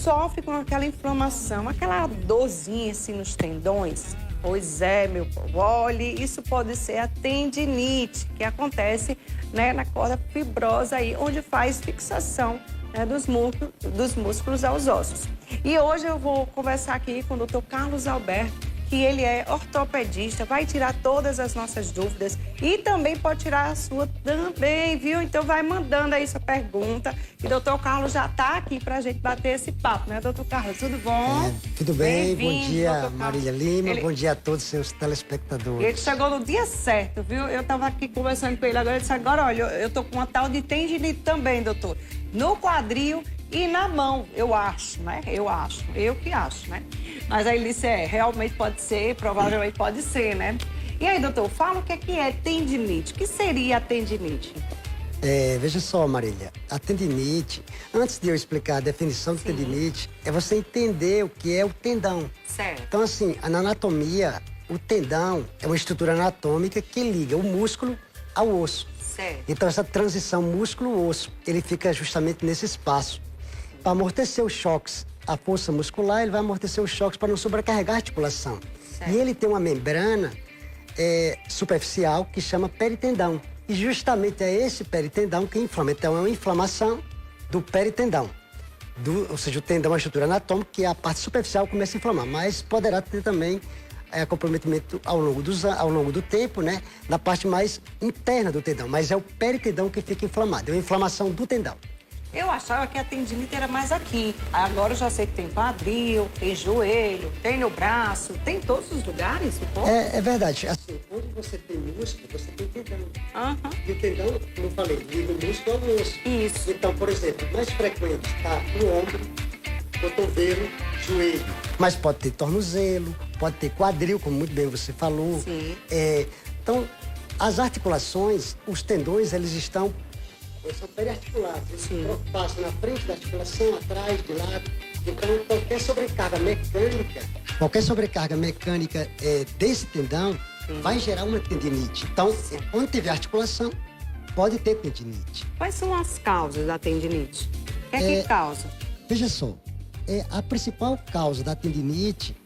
sofre com aquela inflamação, aquela dorzinha assim nos tendões, pois é, meu povo, olhe, isso pode ser a tendinite, que acontece, né, na corda fibrosa aí, onde faz fixação, né, dos músculos aos ossos. E hoje eu vou conversar aqui com o Dr. Carlos Alberto, que ele é ortopedista, vai tirar todas as nossas dúvidas e também pode tirar a sua também, viu? Então vai mandando aí sua pergunta. E o doutor Carlos já está aqui para a gente bater esse papo, né, doutor Carlos? Tudo bom? Tudo bem, bom dia, Marília Lima, bom dia a todos os seus telespectadores. Ele chegou no dia certo, viu? Eu estava aqui conversando com ele agora, ele disse, agora, olha, eu tô com uma tal de tendinite também, doutor. No quadril e na mão, eu acho, né? Eu que acho, né? Mas aí ele disse, realmente pode ser, provavelmente pode ser, né? E aí, doutor, fala o que é tendinite. O que seria a tendinite? Veja só, Marília, a tendinite, antes de eu explicar a definição de tendinite, é você entender o que é o tendão. Certo. Então, assim, na anatomia, o tendão é uma estrutura anatômica que liga o músculo ao osso. Certo. Então, essa transição músculo-osso, ele fica justamente nesse espaço. Para amortecer os choques, a força muscular, ele vai amortecer os choques para não sobrecarregar a articulação. Certo. E ele tem uma membrana superficial que chama peritendão. E justamente é esse peritendão que inflama. Então, é uma inflamação do peritendão. Ou seja, o tendão é uma estrutura anatômica que a parte superficial começa a inflamar. Mas poderá ter também comprometimento ao longo do tempo, né? Na parte mais interna do tendão. Mas é o peritendão que fica inflamado. É uma inflamação do tendão. Eu achava que a tendinite era mais aqui. Agora eu já sei que tem quadril, tem joelho, tem no braço, tem em todos os lugares, o corpo. É verdade. Assim, onde você tem músculo, você tem tendão. E o tendão, como eu falei, liga o músculo ao osso. Isso. Então, por exemplo, mais frequente está no ombro, cotovelo, joelho. Mas pode ter tornozelo, pode ter quadril, como muito bem você falou. Sim. Então, as articulações, os tendões, eles são periarticulados. Eles passam na frente da articulação, atrás, de lado. Então, qualquer sobrecarga mecânica desse tendão vai gerar uma tendinite. Então, onde tiver articulação, pode ter tendinite. Quais são as causas da tendinite? O que é que causa? Veja só, a principal causa da tendinite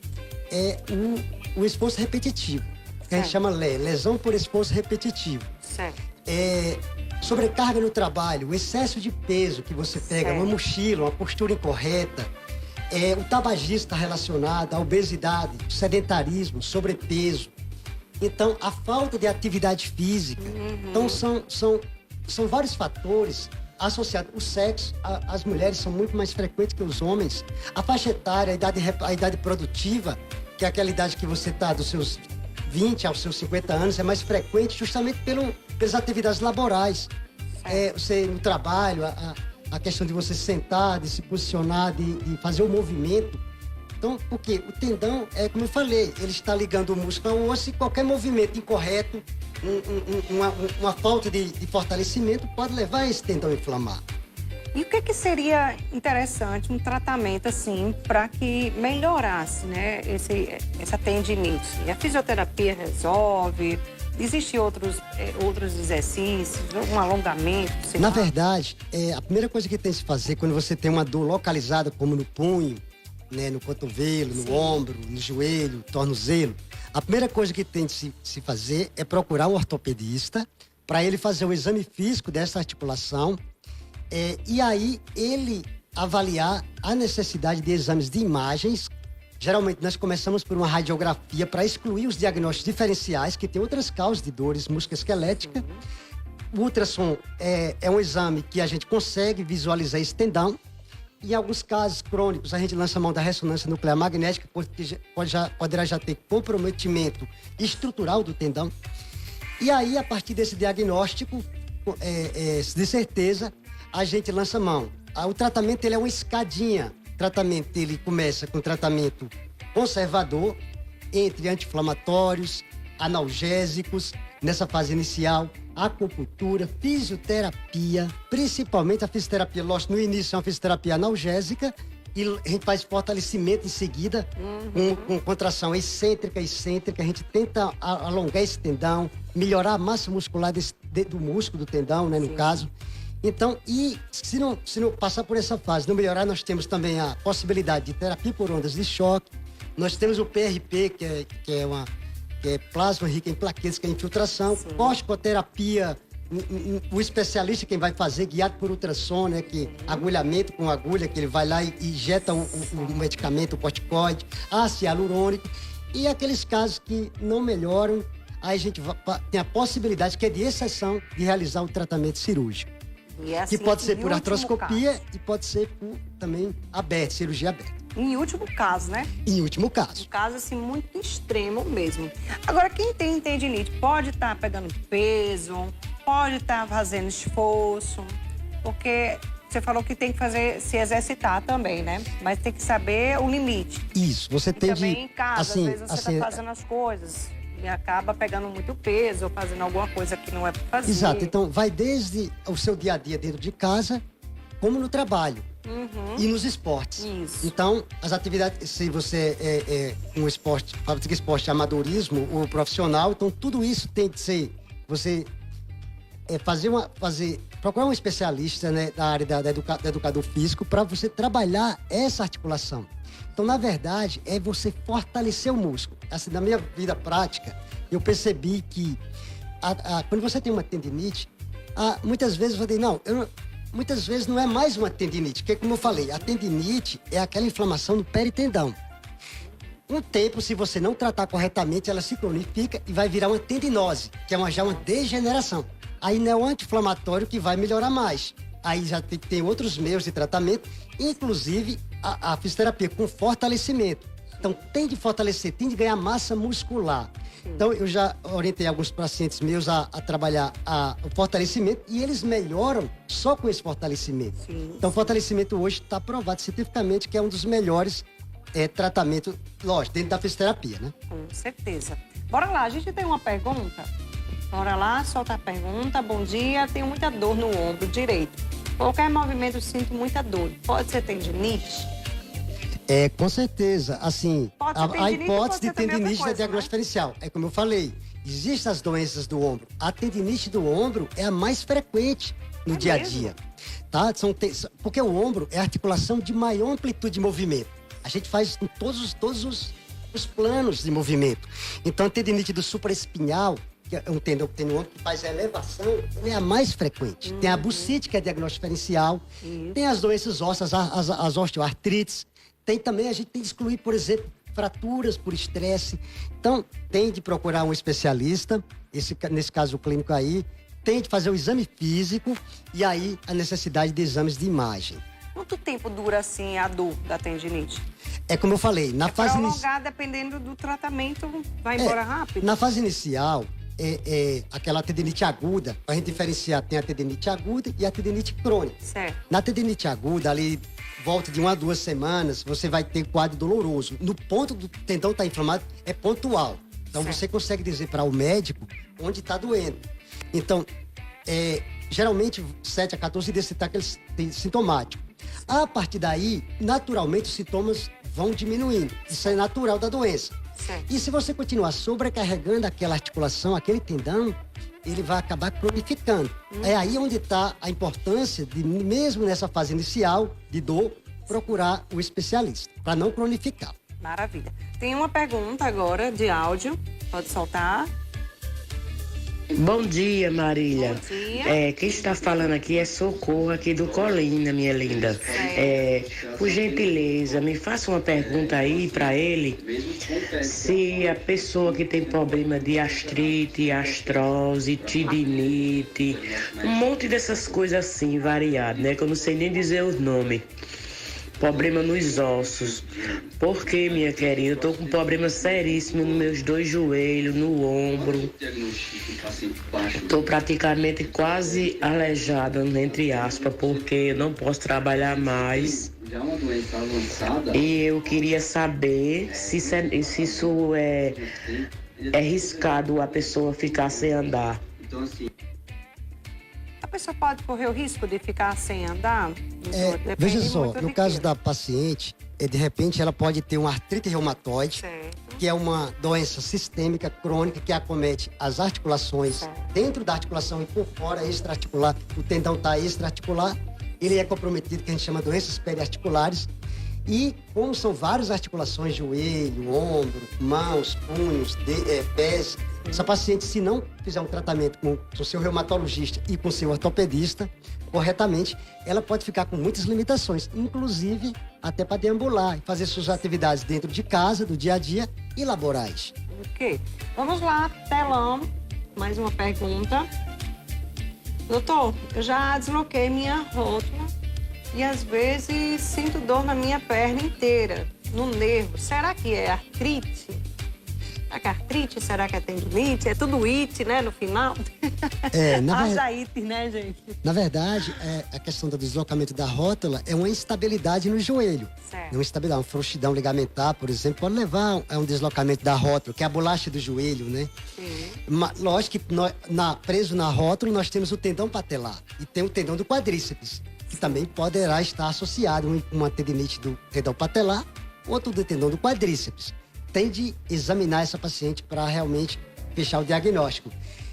é o esforço repetitivo. Que a gente chama lesão por esforço repetitivo. Certo. Sobrecarga no trabalho, o excesso de peso que você pega, uma mochila, uma postura incorreta, o tabagismo relacionado à obesidade, sedentarismo, sobrepeso. Então, a falta de atividade física. Então, são vários fatores associados. O sexo, as mulheres são muito mais frequentes que os homens. A faixa etária, a idade produtiva, que é aquela idade que você está dos seus 20 aos seus 50 anos, é mais frequente justamente pelas atividades laborais. Você no trabalho, a questão de você sentar, de se posicionar, de fazer o movimento. Então, porque o tendão, como eu falei, ele está ligando o músculo ao osso e qualquer movimento incorreto, uma falta de fortalecimento pode levar a esse tendão a inflamar. E o que seria interessante, um tratamento assim, para que melhorasse, né, essa tendinite? A fisioterapia resolve? Existem outros exercícios, um alongamento? Na verdade, a primeira coisa que tem que se fazer quando você tem uma dor localizada, como no punho, né, no cotovelo, no ombro, no joelho, tornozelo, a primeira coisa que tem que se fazer é procurar um ortopedista para ele fazer o exame físico dessa articulação. E aí, ele avaliar a necessidade de exames de imagens. Geralmente, nós começamos por uma radiografia para excluir os diagnósticos diferenciais, que tem outras causas de dores musculoesqueléticas. O ultrassom é um exame que a gente consegue visualizar esse tendão. Em alguns casos crônicos, a gente lança a mão da ressonância nuclear magnética, porque poderá já ter comprometimento estrutural do tendão. E aí, a partir desse diagnóstico, de certeza, a gente lança a mão. O tratamento ele é uma escadinha. O tratamento ele começa com tratamento conservador, entre anti-inflamatórios, analgésicos, nessa fase inicial, acupuntura, fisioterapia, principalmente a fisioterapia, lógico, no início é uma fisioterapia analgésica, e a gente faz fortalecimento em seguida, com contração excêntrica, a gente tenta alongar esse tendão, melhorar a massa muscular do músculo do tendão, né, no caso. Então, e se não passar por essa fase, não melhorar, nós temos também a possibilidade de terapia por ondas de choque. Nós temos o PRP, que é plasma rico em plaquetas, que é infiltração. Corticoterapia, o especialista quem vai fazer, guiado por ultrassom, né? Que agulhamento com agulha, que ele vai lá e injeta o medicamento, o corticoide, ácido hialurônico. E aqueles casos que não melhoram, aí a gente tem a possibilidade, que é de exceção, de realizar o tratamento cirúrgico. E é assim, que pode ser por artroscopia e pode ser por também aberto, cirurgia aberta. Em último caso, né? Em último caso. Um caso, assim, muito extremo mesmo. Agora, quem tem tendinite pode estar pegando peso, pode estar fazendo esforço, porque você falou que tem que se exercitar também, né? Mas tem que saber o limite. Isso, você tem também de... em casa, assim, às vezes você está fazendo as coisas e acaba pegando muito peso ou fazendo alguma coisa que não é para fazer. Exato, então vai desde o seu dia a dia dentro de casa, como no trabalho. E nos esportes. Isso. Então, as atividades, se você um esporte, pratica esporte de amadorismo ou profissional, então tudo isso tem que ser, você procurar um especialista, né, da área do educador físico, para você trabalhar essa articulação. Então, na verdade, é você fortalecer o músculo. Assim, na minha vida prática, eu percebi que quando você tem uma tendinite, muitas vezes eu falei, muitas vezes não é mais uma tendinite, porque, como eu falei, a tendinite é aquela inflamação no peritendão. Um tempo, se você não tratar corretamente, ela se cronifica e vai virar uma tendinose, que é já uma degeneração. Aí não é o anti-inflamatório que vai melhorar mais. Aí já tem outros meios de tratamento, inclusive a fisioterapia com fortalecimento. Então, tem de fortalecer, tem de ganhar massa muscular. Então, eu já orientei alguns pacientes meus a trabalhar o fortalecimento e eles melhoram só com esse fortalecimento. Então, o fortalecimento hoje está provado cientificamente que é um dos melhores tratamentos, lógico, dentro da fisioterapia, né? Com certeza. Bora lá, a gente tem uma pergunta. Bora lá, solta a pergunta. Bom dia, tenho muita dor no ombro direito. Qualquer movimento sinto muita dor. Pode ser tendinite? Com certeza. Assim, a hipótese de tendinite é diagnóstico diferencial. É como eu falei, existem as doenças do ombro. A tendinite do ombro é a mais frequente no dia a dia. Tá? Porque o ombro é a articulação de maior amplitude de movimento. A gente faz em todos os planos de movimento. Então, a tendinite do supraespinhal, que é um tendão que tem no ombro, que faz a elevação, ele é a mais frequente. Tem a bursite, que é diagnóstico diferencial. Tem as doenças ósseas, as osteoartrites. Tem também, a gente tem de excluir, por exemplo, fraturas por estresse. Então, tem de procurar um especialista, nesse caso o clínico aí, tem de fazer o exame físico e aí a necessidade de exames de imagem. Quanto tempo dura, assim, a dor da tendinite? É como eu falei, na fase prolongar, dependendo do tratamento, vai embora rápido? Na fase inicial, aquela tendinite aguda, a gente diferenciar, tem a tendinite aguda e a tendinite crônica. Certo. Na tendinite aguda, ali, volta de 1 a 2 semanas, você vai ter quadro doloroso. No ponto do tendão estar inflamado, é pontual. Então, você consegue dizer para o médico onde está doendo. Então, geralmente, 7 a 14 dias você está sintomático. A partir daí, naturalmente, os sintomas vão diminuindo. Isso é natural da doença. Certo. E se você continuar sobrecarregando aquela articulação, aquele tendão, ele vai acabar cronificando. É aí onde está a importância de, mesmo nessa fase inicial de dor, procurar o especialista, para não cronificar. Maravilha. Tem uma pergunta agora de áudio. Pode soltar. Bom dia, Marília. Bom dia. Quem está falando aqui é Socorro, aqui do Colina, minha linda. Por gentileza, me faça uma pergunta aí para ele, se a pessoa que tem problema de artrite, artrose, tendinite, um monte dessas coisas assim, variadas, né? Que eu não sei nem dizer os nomes. Problema nos ossos. Porque, minha querida, eu tô com um problema seríssimo nos meus 2 joelhos, no ombro. Tô praticamente quase aleijada, entre aspas, porque eu não posso trabalhar mais. E eu queria saber se isso é arriscado a pessoa ficar sem andar. A pessoa pode correr o risco de ficar sem andar? Veja só, no caso da paciente, de repente ela pode ter uma artrite reumatoide, que é uma doença sistêmica crônica que acomete as articulações, dentro da articulação e por fora, extra-articular. O tendão está extra-articular, ele é comprometido, que a gente chama de doenças periarticulares. E como são várias articulações, joelho, ombro, mãos, punhos, pés, essa paciente, se não fizer um tratamento com o seu reumatologista e com o seu ortopedista corretamente, ela pode ficar com muitas limitações, inclusive até para deambular e fazer suas atividades dentro de casa, do dia a dia e laborais. Ok. Vamos lá, telão. Mais uma pergunta. Doutor, eu já desloquei minha rótula e às vezes sinto dor na minha perna inteira, no nervo. Será que é artrite? Será que é artrite? Será que é tendinite? É tudo it, né, no final? Haja it, né, gente? Na verdade, a questão do deslocamento da rótula é uma instabilidade no joelho. Certo. Uma instabilidade, uma frouxidão ligamentar, por exemplo, pode levar a um deslocamento da rótula, que é a bolacha do joelho, né? Sim. Lógico que preso na rótula nós temos o tendão patelar e tem o tendão do quadríceps, que também poderá estar associado com uma tendinite do tendão patelar, outro do tendão do quadríceps. Tem de examinar essa paciente para realmente fechar o diagnóstico.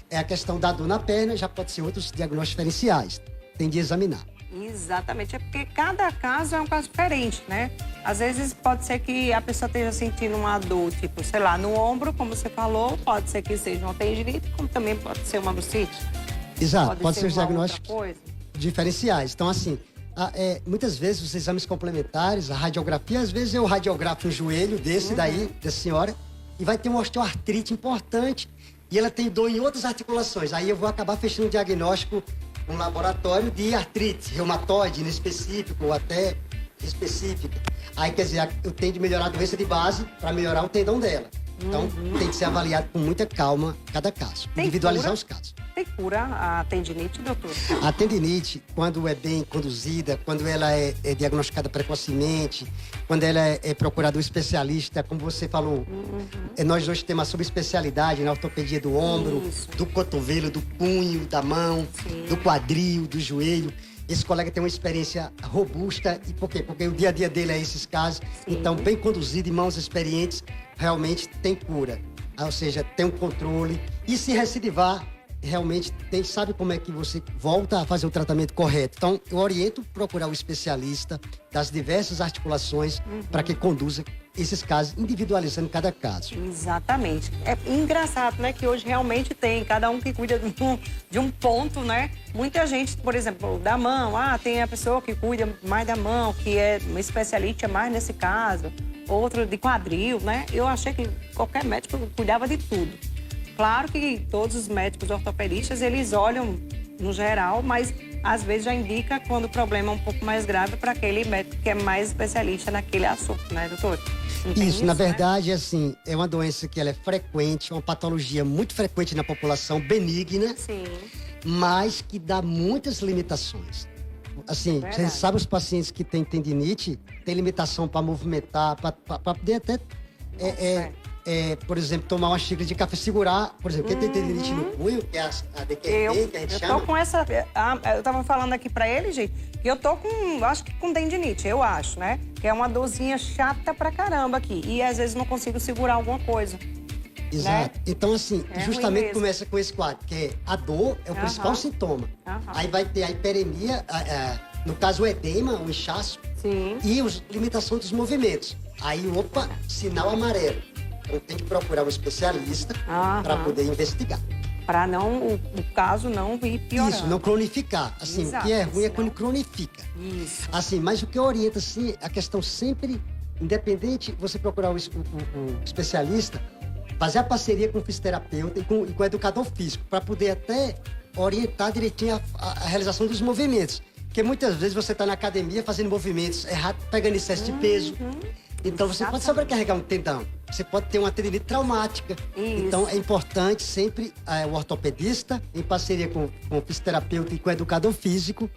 É a questão da dor na perna, já pode ser outros diagnósticos diferenciais. Tem de examinar. Exatamente, é porque cada caso é um caso diferente, né? Às vezes pode ser que a pessoa esteja sentindo uma dor, tipo, sei lá, no ombro, como você falou, pode ser que seja uma tendinite, como também pode ser uma bursite. Exato, pode ser os diagnósticos coisa. diferenciais. Então, assim, muitas vezes os exames complementares, a radiografia, às vezes eu radiografo um joelho daí, dessa senhora, e vai ter uma osteoartrite importante, e ela tem dor em outras articulações. Aí eu vou acabar fechando um diagnóstico um laboratório de artrite, reumatoide, inespecífico ou até específica. Aí, quer dizer, eu tenho de melhorar a doença de base para melhorar o tendão dela. Então, tem que ser avaliado com muita calma cada caso. Individualizar os casos. Tem cura a tendinite, doutor? A tendinite, quando é bem conduzida, quando ela é diagnosticada precocemente, quando ela é procurada um especialista, como você falou, nós hoje temos uma subespecialidade na ortopedia do ombro, do cotovelo, do punho, da mão, do quadril, do joelho. Esse colega tem uma experiência robusta. E por quê? Porque o dia a dia dele é esses casos. Então, bem conduzido, em mãos experientes, realmente tem cura. Ou seja, tem um controle. E se recidivar, realmente sabe como é que você volta a fazer o tratamento correto. Então, eu oriento procurar o especialista das diversas articulações para que conduza esses casos, individualizando cada caso. Exatamente. É engraçado, né, que hoje realmente tem cada um que cuida de um ponto, né? Muita gente, por exemplo, da mão, tem a pessoa que cuida mais da mão, que é uma especialista mais nesse caso, outro de quadril, né? Eu achei que qualquer médico cuidava de tudo. Claro que todos os médicos ortopedistas, eles olham no geral, mas às vezes já indica quando o problema é um pouco mais grave para aquele médico que é mais especialista naquele assunto, né, doutor? Isso, na verdade, assim, é uma doença que ela é frequente, uma patologia muito frequente na população, benigna, mas que dá muitas limitações. Assim, você sabe, os pacientes que têm tendinite têm limitação para movimentar, para poder até, por exemplo, tomar uma xícara de café, segurar, por exemplo, quem tem tendinite no punho, que é a DQT, que a gente chama. Eu tô com essa... eu tava falando aqui para ele, gente, que eu tô com, acho que com tendinite, eu acho, né? Que é uma dorzinha chata pra caramba aqui. E às vezes não consigo segurar alguma coisa. Exato. Né? Então, assim, justamente começa com esse quadro, que a dor é o principal sintoma. Aí vai ter a hiperemia, no caso o edema, o inchaço, e a limitação dos movimentos. Aí, sinal amarelo. Então tem que procurar um especialista para poder investigar. Para não, o caso não ir piorando. Isso, não cronificar. Assim, o que é ruim é quando cronifica. Isso. Assim, mas o que eu oriento, assim, a questão sempre, independente, você procurar o especialista, fazer a parceria com o fisioterapeuta e com o educador físico, para poder até orientar direitinho a realização dos movimentos. Porque muitas vezes você está na academia fazendo movimentos errados, pegando excesso de peso. Então, você pode sobrecarregar um tendão. Você pode ter uma tendinite traumática. Então, é importante sempre o ortopedista, em parceria com o fisioterapeuta e com o educador físico,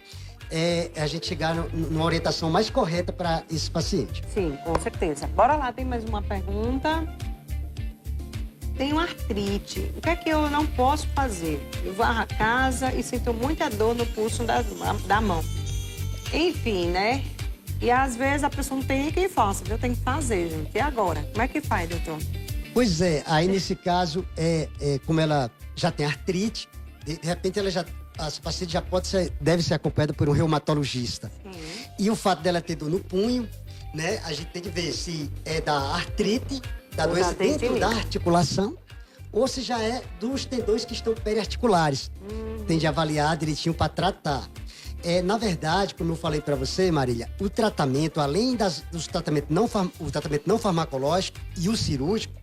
a gente chegar numa orientação mais correta para esse paciente. Sim, com certeza. Bora lá, tem mais uma pergunta. Tenho artrite. O que é que eu não posso fazer? Eu varro a casa e sinto muita dor no pulso da mão. Enfim, né? E às vezes a pessoa não tem nem quem faça, viu? Tem que fazer, gente. E agora? Como é que faz, doutor? Pois é, aí nesse caso, como ela já tem artrite, de repente essa paciente já deve ser acompanhada por um reumatologista. Sim. E o fato dela ter dor no punho, né? A gente tem que ver se é da artrite, da doença dentro da articulação, ou se já é dos tendões que estão periarticulares. Tem de avaliar direitinho para tratar. Na verdade, como eu falei para você, Marília, o tratamento, além dos tratamentos o tratamento não farmacológico e o cirúrgico,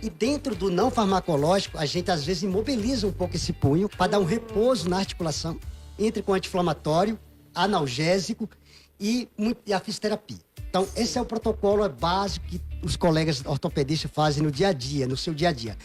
e dentro do não farmacológico, a gente às vezes imobiliza um pouco esse punho para dar um repouso na articulação, entre com anti-inflamatório, analgésico e a fisioterapia. Então, esse é o protocolo básico que os colegas ortopedistas fazem no dia a dia, no seu dia a dia.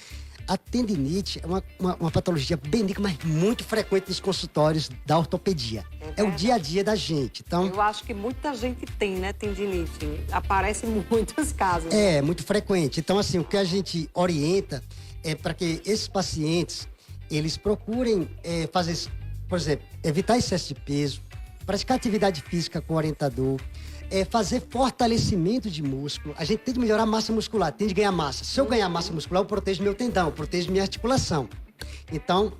A tendinite é uma patologia benigna, mas muito frequente nos consultórios da ortopedia. É o dia a dia da gente. Então, eu acho que muita gente tem, né, tendinite. Aparece em muitos casos. Muito frequente. Então, assim, o que a gente orienta é para que esses pacientes, eles procurem fazer, por exemplo, evitar excesso de peso, praticar atividade física com orientador, fazer fortalecimento de músculo. A gente tem de melhorar a massa muscular, tem de ganhar massa. Se eu ganhar massa muscular, eu protejo meu tendão, eu protejo minha articulação. Então,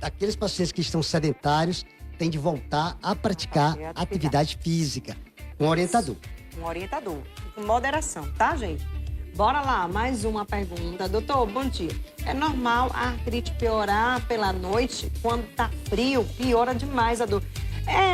aqueles pacientes que estão sedentários têm de voltar a praticar atividade física com orientador. Um orientador, com moderação, tá, gente? Bora lá, mais uma pergunta. Doutor, bom dia. É normal a artrite piorar pela noite? Quando tá frio, piora demais a dor.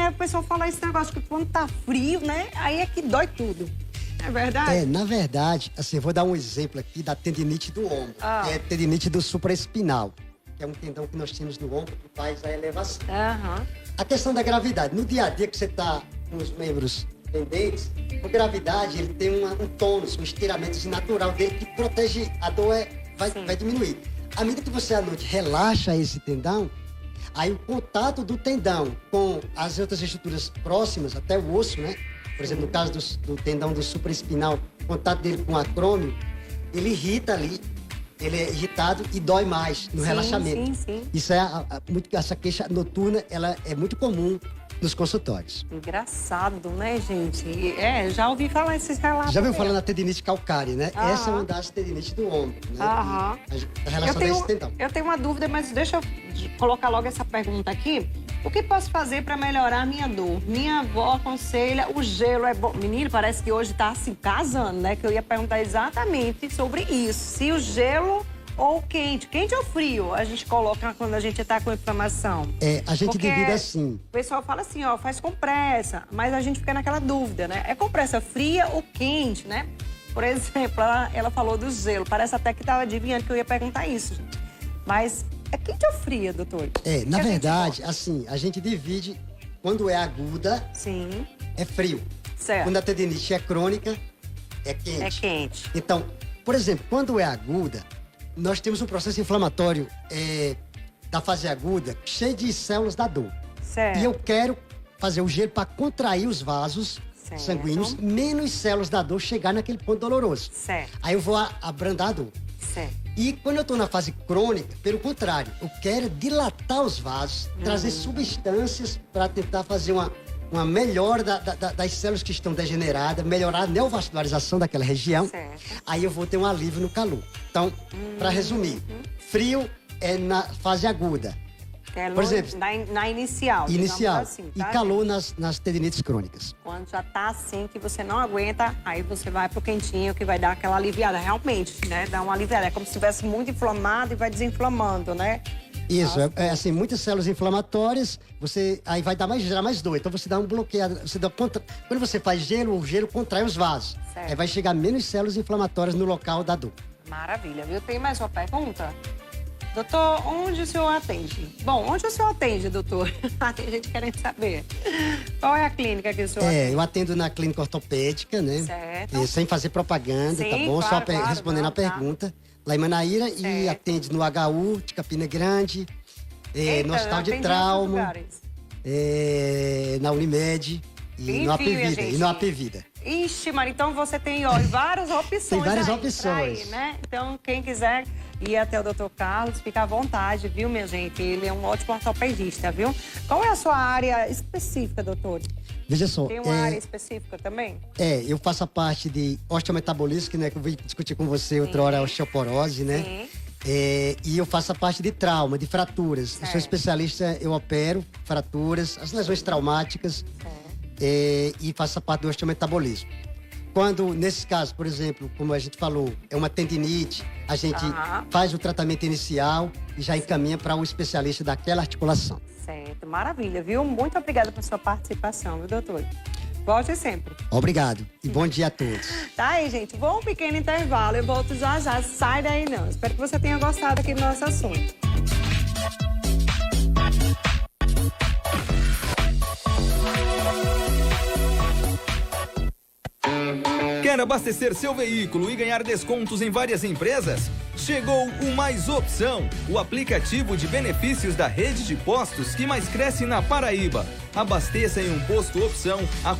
O pessoal fala esse negócio que quando tá frio, né? Aí é que dói tudo. É verdade? Na verdade, assim, eu vou dar um exemplo aqui da tendinite do ombro. Que é a tendinite do supraespinal, que é um tendão que nós temos no ombro que faz a elevação. A questão da gravidade. No dia a dia que você tá com os membros pendentes, com gravidade, ele tem um tônus, um estiramento natural dele que protege a dor, vai diminuir. À medida que você à noite relaxa esse tendão, aí o contato do tendão com as outras estruturas próximas, até o osso, né? Por exemplo, no caso do tendão do supraespinal, o contato dele com o acrômio, ele irrita ali, ele é irritado e dói mais no relaxamento. Sim. Isso essa queixa noturna, ela é muito comum nos consultórios. Engraçado, né, gente? Já ouvi falar esses relatos. Já ouviu falar na tendinite calcária, né? Essa é uma das tendinites do ombro, né? Relacionada a esse tendão. Eu tenho uma dúvida, mas deixa eu colocar logo essa pergunta aqui. O que posso fazer para melhorar a minha dor? Minha avó aconselha, o gelo é bom. Menino, parece que hoje tá assim, casando, né? Que eu ia perguntar exatamente sobre isso. Se o gelo ou quente ou frio, a gente coloca quando a gente tá com inflamação. A gente divide assim. O pessoal fala assim, faz compressa, mas a gente fica naquela dúvida, né? É compressa fria ou quente, né? Por exemplo, ela falou do gelo. Parece até que tava adivinhando que eu ia perguntar isso, gente. Mas é quente ou fria, doutor? Na verdade, assim, a gente divide quando é aguda, é frio. Certo. Quando a tendinite é crônica, é quente. É quente. Então, por exemplo, quando é aguda, nós temos um processo inflamatório da fase aguda cheio de células da dor. Certo. E eu quero fazer o gelo para contrair os vasos sanguíneos, menos células da dor chegar naquele ponto doloroso. Certo. Aí eu vou abrandar a dor. Certo. E quando eu estou na fase crônica, pelo contrário, eu quero dilatar os vasos, trazer substâncias para tentar fazer uma melhora das células que estão degeneradas, melhorar a neovascularização daquela região. Certo. Aí eu vou ter um alívio no calor. Então, para resumir, frio é na fase aguda. Por exemplo, na inicial. Assim, tá, e calor nas tendinites crônicas. Quando já tá assim, que você não aguenta, aí você vai pro quentinho, que vai dar aquela aliviada. Realmente, né? Dá uma aliviada. É como se estivesse muito inflamado e vai desinflamando, né? Isso, assim, muitas células inflamatórias, aí vai gerar mais dor. Então você dá um bloqueio, quando você faz gelo, o gelo contrai os vasos. Certo. Aí vai chegar menos células inflamatórias no local da dor. Maravilha, viu? Tem mais uma pergunta? Doutor, onde o senhor atende? Bom, onde o senhor atende, doutor? Tem gente querendo saber. Qual é a clínica que o senhor atende? Eu atendo na clínica ortopédica, né? Certo. Sem fazer propaganda, tá bom? Claro, Só respondendo a pergunta. Lá em Manaíra, e atende no HU de Campina Grande, no Hospital de Trauma, na Unimed e no Apivida. E no Apivida. Ixi, Maria, então você tem várias opções. Tem várias aí, opções. Né? Então, quem quiser ir até o Dr. Carlos, fica à vontade, viu, minha gente? Ele é um ótimo ortopedista, viu? Qual é a sua área específica, doutor? Veja só. Tem uma área específica também? Eu faço a parte de osteometabolismo, né? Que eu vim discutir com você outra hora, a osteoporose, né? Sim. E eu faço a parte de trauma, de fraturas. Eu sou especialista, eu opero fraturas, as lesões traumáticas, e faço a parte do osteometabolismo. Quando, nesse caso, por exemplo, como a gente falou, é uma tendinite, a gente faz o tratamento inicial e já encaminha para o especialista daquela articulação. Certo, maravilha, viu? Muito obrigada por sua participação, viu, doutor? Volte sempre. Obrigado e bom dia a todos. Tá aí, gente. Vou um pequeno intervalo. Eu volto já já. Sai daí não. Espero que você tenha gostado aqui do nosso assunto. Quer abastecer seu veículo e ganhar descontos em várias empresas? Chegou o Mais Opção, o aplicativo de benefícios da rede de postos que mais cresce na Paraíba. Abasteça em um posto Opção a